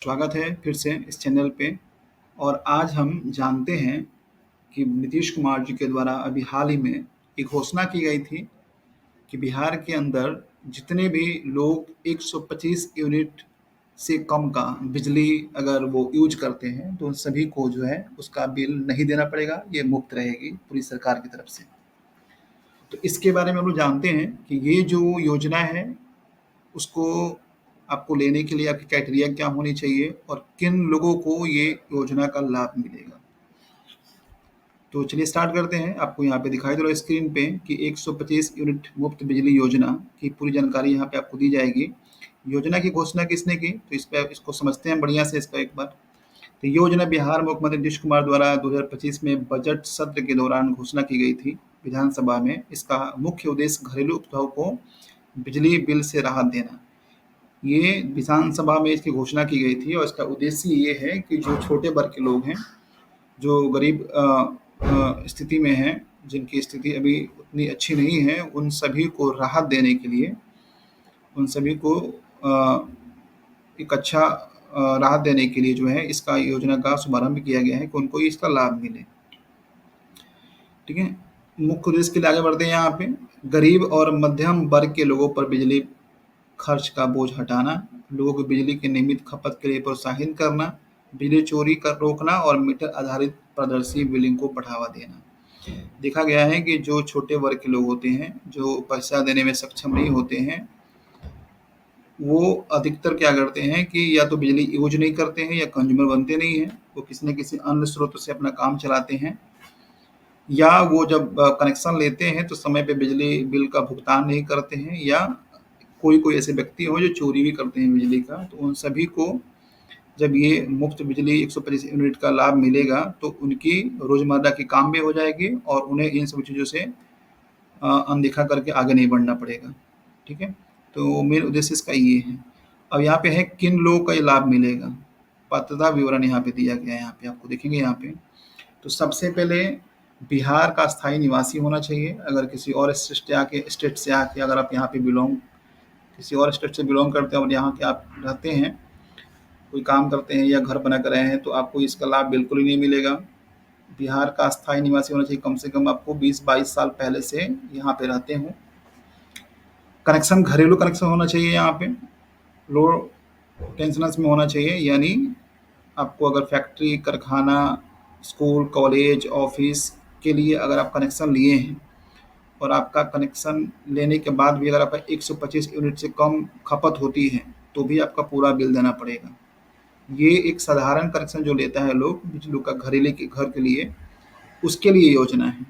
स्वागत है फिर से इस चैनल पे। और आज हम जानते हैं कि नीतीश कुमार जी के द्वारा अभी हाल ही में एक घोषणा की गई थी कि बिहार के अंदर जितने भी लोग 125 यूनिट से कम का बिजली अगर वो यूज करते हैं तो उन सभी को जो है उसका बिल नहीं देना पड़ेगा, ये मुफ्त रहेगी पूरी सरकार की तरफ से। तो इसके बारे में हम लोग जानते हैं कि ये जो योजना है उसको आपको लेने के लिए आपकी क्राइटेरिया क्या होनी चाहिए और किन लोगों को ये योजना का लाभ मिलेगा। तो चलिए स्टार्ट करते हैं। आपको यहाँ पे दिखाई दे रहा है स्क्रीन पे कि 125 यूनिट मुफ्त बिजली योजना की पूरी जानकारी यहाँ पे आपको दी जाएगी। योजना की घोषणा किसने की, तो इस पे इसको समझते हैं बढ़िया से इसका एक बार। तो ये योजना बिहार मुख्यमंत्री नीतीश कुमार द्वारा 2025 में बजट सत्र के दौरान घोषणा की गई थी विधानसभा में। इसका मुख्य उद्देश्य घरेलू उपभोक्ताओं को बिजली बिल से राहत देना। ये विधानसभा में इसकी घोषणा की गई थी और इसका उद्देश्य ये है कि जो छोटे वर्ग के लोग हैं, जो गरीब स्थिति में हैं, जिनकी स्थिति अभी उतनी अच्छी नहीं है, उन सभी को राहत देने के लिए, उन सभी को एक अच्छा राहत देने के लिए जो है इसका योजना का शुभारंभ किया गया है कि उनको इसका लाभ मिले। ठीक है, मुख्य उद्देश्य के लिए आगे बढ़ते हैं। यहाँ पे गरीब और मध्यम वर्ग के लोगों पर बिजली खर्च का बोझ हटाना, लोगों को बिजली की नियमित खपत के लिए प्रोत्साहित करना, बिजली चोरी कर रोकना और मीटर आधारित पारदर्शी बिलिंग को बढ़ावा देना। देखा गया है कि जो छोटे वर्ग के लोग होते हैं, जो पैसा देने में सक्षम नहीं होते हैं, वो अधिकतर क्या करते हैं कि या तो बिजली यूज नहीं करते हैं या कंज्यूमर बनते नहीं हैं, वो किसी न किसी अन्य स्रोत से अपना काम चलाते हैं, या वो जब कनेक्शन लेते हैं तो समय पे बिजली बिल का भुगतान नहीं करते हैं, या कोई ऐसे व्यक्ति हो जो चोरी भी करते हैं बिजली का। तो उन सभी को जब ये मुफ्त बिजली 125 यूनिट का लाभ मिलेगा तो उनकी रोजमर्रा के काम भी हो जाएगी और उन्हें इन सब चीज़ों से अनदेखा करके आगे नहीं बढ़ना पड़ेगा। ठीक है, तो मेन उद्देश्य इसका ये है। अब यहाँ पे है किन लोगों का ये लाभ मिलेगा, पात्रता विवरण यहाँ पे दिया गया है। यहाँ पे आपको देखेंगे यहाँ पे, तो सबसे पहले बिहार का स्थायी निवासी होना चाहिए। अगर किसी और स्टेट से आके अगर आप यहाँ पे किसी और स्टेट से बिलोंग करते हैं और यहाँ के आप रहते हैं, कोई काम करते हैं या घर बना कर रहे हैं, तो आपको इसका लाभ बिल्कुल ही नहीं मिलेगा। बिहार का स्थायी निवासी होना चाहिए, कम से कम आपको 20-22 साल पहले से यहाँ पे रहते हों। कनेक्शन घरेलू कनेक्शन होना चाहिए, यहाँ पे लो टेंशनस में होना चाहिए, यानी आपको अगर फैक्ट्री, कारखाना, स्कूल, कॉलेज, ऑफिस के लिए अगर आप कनेक्शन लिए हैं और आपका कनेक्शन लेने के बाद भी अगर आपका 125 यूनिट से कम खपत होती है तो भी आपका पूरा बिल देना पड़ेगा। ये एक साधारण कनेक्शन जो लेता है लोग बिजली का घरेलू के घर के लिए, उसके लिए योजना है।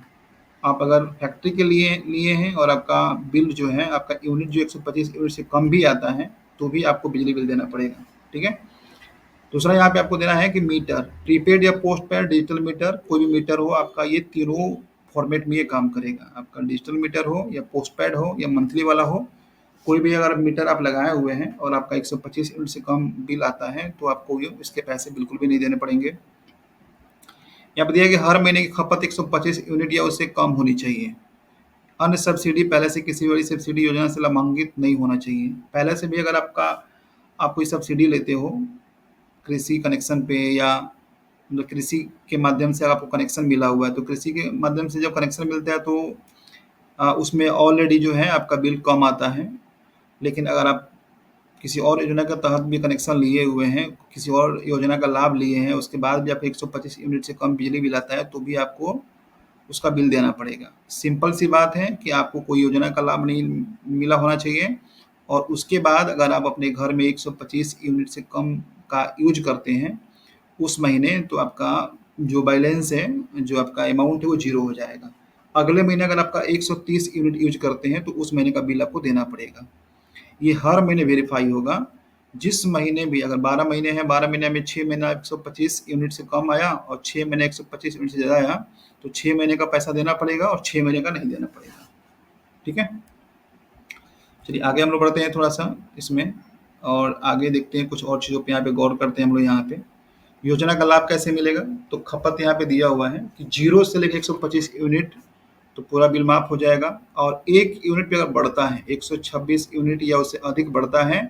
आप अगर फैक्ट्री के लिए हैं और आपका बिल जो है, आपका यूनिट जो 125 यूनिट से कम भी आता है तो भी आपको बिजली बिल देना पड़ेगा। ठीक है, दूसरा यहाँ पे आपको देना है कि मीटर, प्रीपेड या पोस्ट पेड, डिजिटल मीटर, कोई भी मीटर हो आपका, ये तीनों फॉर्मेट में ये काम करेगा। आपका डिजिटल मीटर हो या पोस्ट पेड हो या मंथली वाला हो, कोई भी अगर मीटर आप लगाए हुए हैं और आपका 125 यूनिट से कम बिल आता है तो आपको ये इसके पैसे बिल्कुल भी नहीं देने पड़ेंगे। यहाँ पर दिया कि हर महीने की खपत 125 यूनिट या उससे कम होनी चाहिए। अन्य सब्सिडी पहले से किसी बड़ी सब्सिडी योजना से लाभान्वित नहीं होना चाहिए। पहले से भी अगर आप कोई सब्सिडी लेते हो कृषि कनेक्शन पे, या मतलब कृषि के माध्यम से आपको कनेक्शन मिला हुआ है, तो कृषि के माध्यम से जब कनेक्शन मिलता है तो उसमें ऑलरेडी जो है आपका बिल कम आता है। लेकिन अगर आप किसी और योजना के तहत भी कनेक्शन लिए हुए हैं, किसी और योजना का लाभ लिए हैं, उसके बाद भी आपको 125 यूनिट से कम बिजली बिल आता है तो भी आपको उसका बिल देना पड़ेगा। सिंपल सी बात है कि आपको कोई योजना का लाभ नहीं मिला होना चाहिए और उसके बाद अगर आप अपने घर में 125 यूनिट से कम का यूज करते हैं उस महीने, तो आपका जो बैलेंस है, जो आपका अमाउंट है, वो जीरो हो जाएगा। अगले महीने अगर आपका 130 यूनिट यूज करते हैं तो उस महीने का बिल आपको देना पड़ेगा। ये हर महीने वेरीफाई होगा। जिस महीने भी अगर 12 महीने हैं, 12 महीने में 6 महीना 125 यूनिट से कम आया और 6 महीने 125 यूनिट से ज़्यादा आया तो 6 महीने का पैसा देना पड़ेगा और 6 महीने का नहीं देना पड़ेगा। ठीक है, चलिए आगे हम लोग बढ़ते हैं थोड़ा सा इसमें और आगे देखते हैं कुछ और चीज़ों पे यहाँ पे गौर करते हैं हम लोग। यहाँ पे योजना का लाभ कैसे मिलेगा, तो खपत यहाँ पे दिया हुआ है कि 0 से लेकर 125 यूनिट तो पूरा बिल माफ हो जाएगा। और 1 यूनिट पे अगर बढ़ता है, 126 यूनिट या उससे अधिक बढ़ता है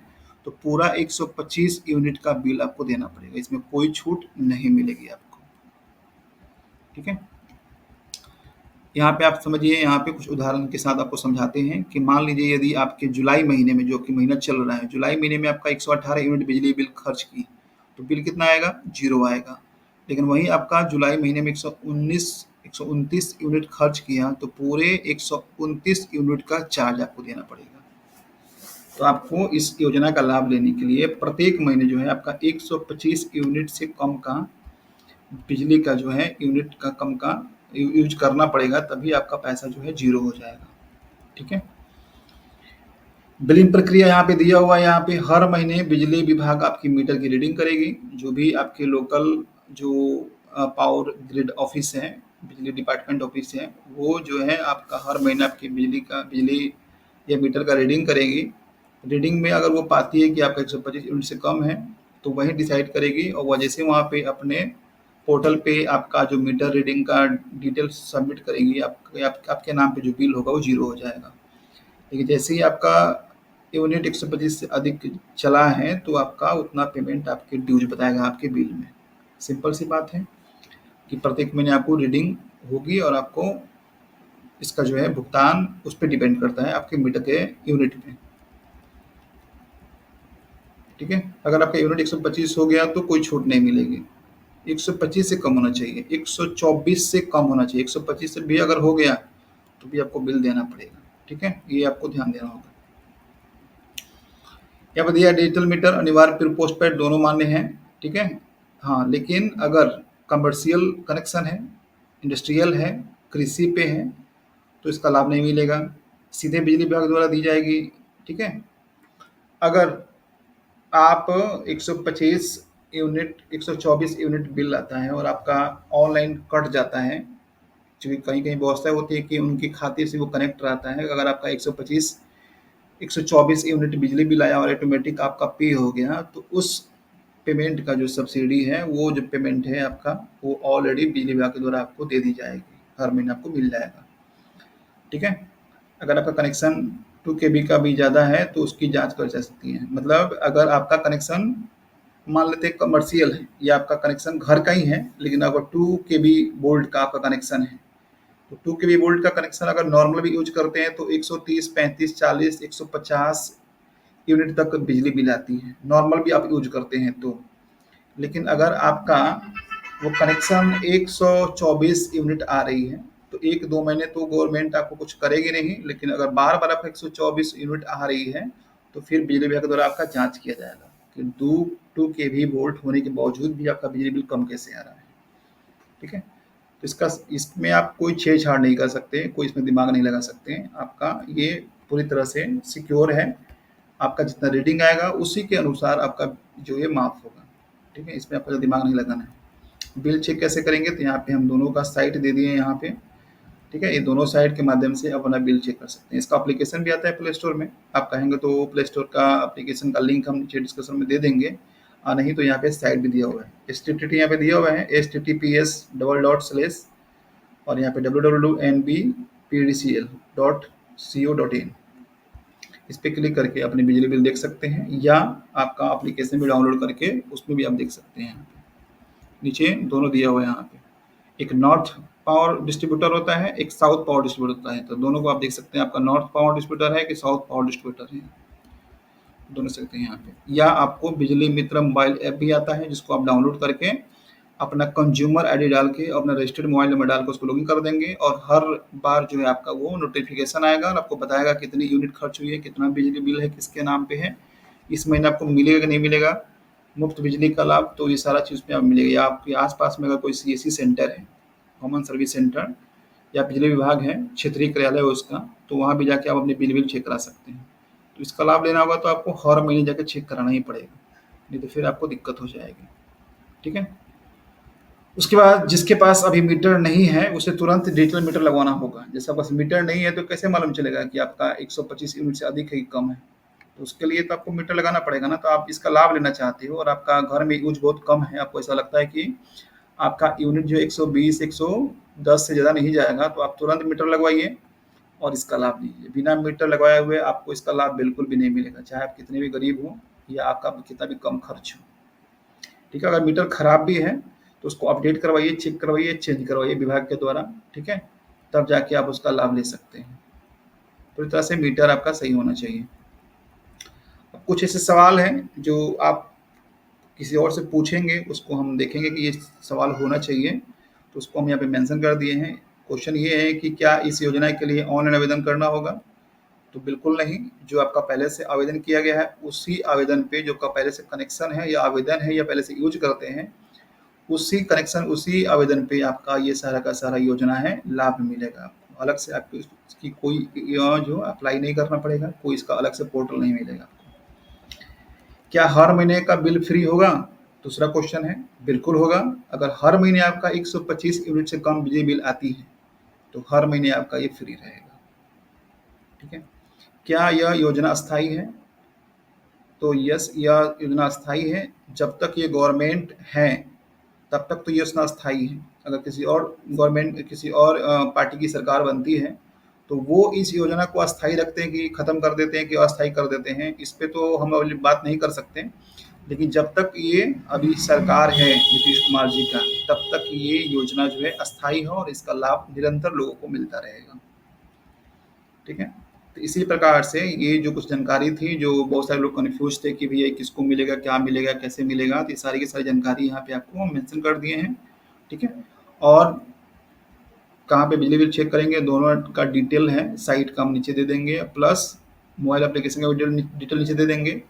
तो पूरा 125 यूनिट का बिल आपको देना पड़ेगा, इसमें कोई छूट नहीं मिलेगी आपको। ठीक है, यहाँ पे आप समझिए, यहाँ पे कुछ उदाहरण के साथ आपको समझाते हैं कि मान लीजिए यदि आपके जुलाई महीने में, जो कि महीना चल रहा है, जुलाई महीने में आपका 118 यूनिट बिजली बिल खर्च की, तो बिल कितना आएगा? 0 आएगा। लेकिन वहीं आपका जुलाई महीने में 129 यूनिट खर्च किया, तो पूरे 129 यूनिट का चार्ज आपको देना पड़ेगा। तो आपको इस योजना का लाभ लेने के लिए प्रत्येक महीने जो है आपका 125 यूनिट से कम का बिजली का जो है यूनिट का कम का यूज करना पड़ेगा, तभी आपका पैसा जो है 0 हो जाएगा। ठीक है, बिलिंग प्रक्रिया यहाँ पे दिया हुआ है। यहाँ पे हर महीने बिजली विभाग आपकी मीटर की रीडिंग करेगी। जो भी आपके लोकल जो पावर ग्रिड ऑफिस है, बिजली डिपार्टमेंट ऑफिस है, वो जो है आपका हर महीने आपकी बिजली या मीटर का रीडिंग करेगी। रीडिंग में अगर वो पाती है कि आपका 125 यूनिट से कम है, तो वही डिसाइड करेगी, और वह जैसे वहाँ पे अपने पोर्टल पे आपका जो मीटर रीडिंग का डिटेल्स सबमिट करेंगी, आपके नाम पे जो बिल होगा वो 0 हो जाएगा। लेकिन जैसे ही आपका यूनिट 125 से अधिक चला है, तो आपका उतना पेमेंट आपके ड्यूज बताएगा आपके बिल में। सिंपल सी बात है कि प्रत्येक महीने आपको रीडिंग होगी, और आपको इसका जो है भुगतान उस पर डिपेंड करता है आपके मीटर के यूनिट पे। ठीक है, अगर आपका यूनिट 125 हो गया तो कोई छूट नहीं मिलेगी। 125 से कम होना चाहिए, 124 से कम होना चाहिए। 125 से भी अगर हो गया तो भी आपको बिल देना पड़ेगा। ठीक है, ये आपको ध्यान देना होगा। क्या बताइए, डिजिटल मीटर अनिवार्य फिर पोस्ट पेड दोनों मान्य हैं। ठीक है, हाँ, लेकिन अगर कमर्शियल कनेक्शन है, इंडस्ट्रियल है, कृषि पे है, तो इसका लाभ नहीं मिलेगा, सीधे बिजली विभाग द्वारा दी जाएगी। ठीक है, अगर आप 125 यूनिट 124 यूनिट बिल आता है और आपका ऑनलाइन कट जाता है, क्योंकि कहीं-कहीं व्यवस्था होती है कि उनके खाते से वो कनेक्ट रहता है। अगर आपका 124 यूनिट बिजली बिल आया और ऑटोमेटिक आपका पे हो गया, तो उस पेमेंट का जो सब्सिडी है, वो जो पेमेंट है आपका, वो ऑलरेडी बिजली विभाग के द्वारा आपको दे दी जाएगी, हर महीने आपको मिल जाएगा। ठीक है, अगर आपका कनेक्शन 2 केबी का भी ज़्यादा है तो उसकी जांच कर जा सकती है। मतलब अगर आपका कनेक्शन मान लेते हैं कमर्शियल है, या आपका कनेक्शन घर का ही है, लेकिन अगर 2 केबी वोल्ट का आपका कनेक्शन है, तो 2 केबी वोल्ट का कनेक्शन अगर नॉर्मल भी यूज करते हैं तो 130, 35, 40, 150 यूनिट तक बिजली बिल आती है, नॉर्मल भी आप यूज करते हैं तो। लेकिन अगर आपका वो कनेक्शन 124 यूनिट आ रही है, तो 1-2 महीने तो गवर्नमेंट आपको कुछ करेगी नहीं, लेकिन अगर बार-बार आपका 124 यूनिट आ रही है, तो फिर बिजली विभाग के द्वारा आपका जाँच किया जाएगा कि 2 केवी वोल्ट होने के बावजूद भी आपका बिजली बिल कम कैसे आ रहा है। ठीक है? तो इसमें आप कोई छेड़-छाड़ नहीं कर सकते, कोई इसमें दिमाग नहीं लगा सकते। आपका ये पूरी तरह से सिक्योर है। आपका जितना रीडिंग आएगा उसी के अनुसार आपका जो है माफ़ होगा। ठीक है? इसमें आपको दिमाग नहीं लगाना है। बिल चेक कैसे करेंगे, तो यहाँ पे हम दोनों का साइट दे दिए हैं यहाँ पे। ठीक है, ये दोनों साइट के माध्यम से अपना बिल चेक कर सकते हैं। इसका एप्लीकेशन भी आता है प्ले स्टोर में, आप कहेंगे तो प्ले स्टोर का एप्लीकेशन का लिंक हम नीचे डिस्क्रिप्शन में दे देंगे, और नहीं तो यहाँ पे साइट भी दिया हुआ है। HTTP यहाँ पे दिया हुआ है, https:// और यहाँ पे www.nbpdcl.co.in, इस पे क्लिक करके अपने बिजली बिल देख सकते हैं, या आपका एप्लीकेशन भी डाउनलोड करके उसमें भी आप देख सकते हैं। नीचे दोनों दिया हुआ है यहाँ पे, एक नॉर्थ पावर डिस्ट्रीब्यूटर होता है, एक साउथ पावर डिस्ट्रीब्यूटर होता है, तो दोनों को आप देख सकते हैं, आपका नॉर्थ पावर डिस्ट्रीब्यूटर है कि साउथ पावर डिस्ट्रीब्यूटर है, दोनों सकते हैं यहाँ पे। या आपको बिजली मित्र मोबाइल ऐप भी आता है, जिसको आप डाउनलोड करके अपना कंज्यूमर आईडी डाल के, अपना रजिस्टर्ड मोबाइल नंबर डाल के उसको लॉगिन कर देंगे, और हर बार जो है आपका वो नोटिफिकेशन आएगा और आपको बताएगा कितनी यूनिट खर्च हुई है, कितना बिजली बिल है, किसके नाम पे है, इस महीने आपको मिलेगा कि नहीं मिलेगा मुफ्त बिजली का लाभ, तो ये सारा चीज़ में आप मिलेगा। या आपके आसपास में अगर कोई CSC सेंटर है, कॉमन सर्विस सेंटर, या बिजली विभाग है, क्षेत्रीय कार्यालय है उसका, तो वहाँ भी जाके आप अपने बिल चेक करा सकते हैं। तो इसका लाभ लेना होगा तो आपको हर महीने जाकर चेक कराना ही पड़ेगा, नहीं तो फिर आपको दिक्कत हो जाएगी। ठीक है, उसके बाद जिसके पास अभी मीटर नहीं है, उसे तुरंत डिजिटल मीटर लगवाना होगा। जैसे आपके पास मीटर नहीं है, तो कैसे मालूम चलेगा कि आपका 125 यूनिट से अधिक है कि कम है? तो उसके लिए तो आपको मीटर लगाना पड़ेगा ना। तो आप इसका लाभ लेना चाहते हो और आपका घर में यूज बहुत कम है, आपको ऐसा लगता है कि आपका यूनिट जो 120, 110 से ज़्यादा नहीं जाएगा, तो आप तुरंत मीटर लगवाइए और इसका लाभ लीजिए। बिना मीटर लगवाए हुए आपको इसका लाभ बिल्कुल भी नहीं मिलेगा, चाहे आप कितने भी गरीब हो, या आपका कितना भी कम खर्च हो। ठीक है, अगर मीटर खराब भी है तो उसको अपडेट करवाइए, चेक करवाइए, चेंज करवाइए विभाग के द्वारा। ठीक है, तब जाके आप उसका लाभ ले सकते हैं। तो इस तरह से मीटर आपका सही होना चाहिए। अब कुछ ऐसे सवाल हैं जो आप किसी और से पूछेंगे, उसको हम देखेंगे कि ये सवाल होना चाहिए, तो उसको हम यहाँ पे मेंशन कर दिए हैं। क्वेश्चन ये है कि क्या इस योजना के लिए ऑनलाइन आवेदन करना होगा? तो बिल्कुल नहीं। जो आपका पहले से आवेदन किया गया है उसी आवेदन पे, जो आपका पहले से कनेक्शन है या आवेदन है या पहले से यूज करते हैं, उसी कनेक्शन उसी आवेदन पे आपका ये सारा का सारा योजना है, लाभ मिलेगा आपको। अलग से आपको इसकी कोई जो अप्लाई नहीं करना पड़ेगा, कोई इसका अलग से पोर्टल नहीं मिलेगा। क्या हर महीने का बिल फ्री होगा? दूसरा क्वेश्चन है। बिल्कुल होगा। अगर हर महीने आपका 125 यूनिट से कम बिजली बिल आती है तो हर महीने आपका ये फ्री रहेगा। ठीक है। क्या यह योजना अस्थायी है? तो यस, यह योजना अस्थायी है। जब तक ये गवर्नमेंट है तब तक तो ये योजना अस्थायी है। अगर किसी और गवर्नमेंट, किसी और पार्टी की सरकार बनती है तो वो इस योजना को अस्थायी रखते हैं कि खत्म कर देते हैं कि अस्थायी कर देते हैं, इस पे तो हम अभी बात नहीं कर सकते। लेकिन जब तक ये अभी सरकार है नीतीश कुमार जी का, तब तक ये योजना जो है अस्थायी है और इसका लाभ निरंतर लोगों को मिलता रहेगा। ठीक है। तो इसी प्रकार से ये जो कुछ जानकारी थी, जो बहुत सारे लोग कन्फ्यूज थे कि भैया किसको मिलेगा, क्या मिलेगा, कैसे मिलेगा, तो ये सारी की सारी जानकारी यहाँ पे आपको मेंशन कर दिए हैं। ठीक है। और कहाँ पे बिजली बिल चेक करेंगे, दोनों का डिटेल है, साइट का हम नीचे दे देंगे, प्लस मोबाइल एप्लीकेशन का डिटेल नीचे दे देंगे।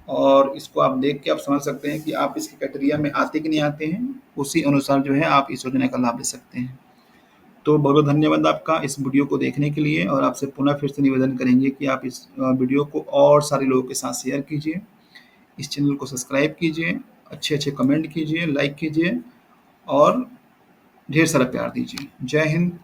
और इसको आप देख के आप समझ सकते हैं कि आप इसके क्राइटेरिया में आते कि नहीं आते हैं, उसी अनुसार जो है आप इस योजना का लाभ ले सकते हैं। तो बहुत बहुत धन्यवाद आपका इस वीडियो को देखने के लिए, और आपसे पुनः फिर से निवेदन करेंगे कि आप इस वीडियो को और सारे लोगों के साथ शेयर कीजिए, इस चैनल को सब्सक्राइब कीजिए, अच्छे अच्छे कमेंट कीजिए, लाइक कीजिए और ढेर सारा प्यार दीजिए। जय हिंद।